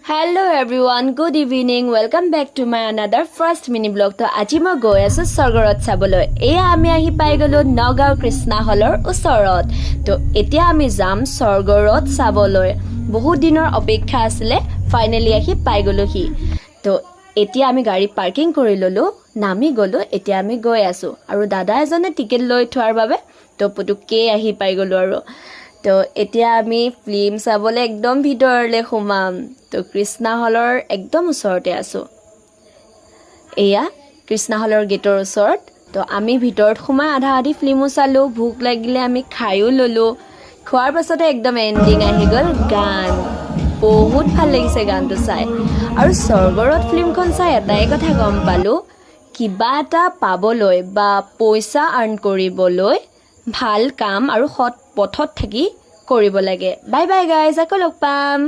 Hello everyone, good evening. Welcome back to my another first mini vlog. তো আজি মই গৈ আছো স্বৰ্গৰত চাবলৈ। এয়া আমি আহি পাই গলো নগাঁও কৃষ্ণা হলৰ ওচৰত। তো এতিয়া আমি যাম স্বৰ্গৰত চাবলৈ। বহুত দিনৰ অপেক্ষা আছিলে, ফাইনালি আহি পাই গলোহি। তো এতিয়া আমি গাড়ী পাৰ্কিং কৰি ললো, নামি গলো, এতিয়া আমি গৈ আছো। আৰু দাদা এজনে টিকেট লৈ থোৱাৰ বাবে তো পুতুককে আহি পাই গলো আৰু। তো এতিয়া আমি ফিল্ম চাবলৈ একদম ভিতৰলৈ সোমাম। তো কৃষ্ণা হলৰ একদম ওচৰতে আছো। এয়া কৃষ্ণা হলৰ গেটৰ ওচৰত। তো আমি ভিতৰত সোমাই আধা আধি ফিল্মো চালো, ভোক লাগিলে আমি খাইও ললো। খোৱাৰ পাছতে একদম এণ্ডিং আহি গ'ল গান। বহুত ভাল লাগিছে গানটো চাই। আৰু স্বৰ্গৰত ফিল্মখন চাই এটাই কথা গম পালো, কিবা এটা পাবলৈ বা পইচা আৰ্ণ কৰিবলৈ ভাল কাম আৰু সৎ পথত থাকি কৰিব লাগে। বাই বাই গাইজ, আকৌ লগ পাম।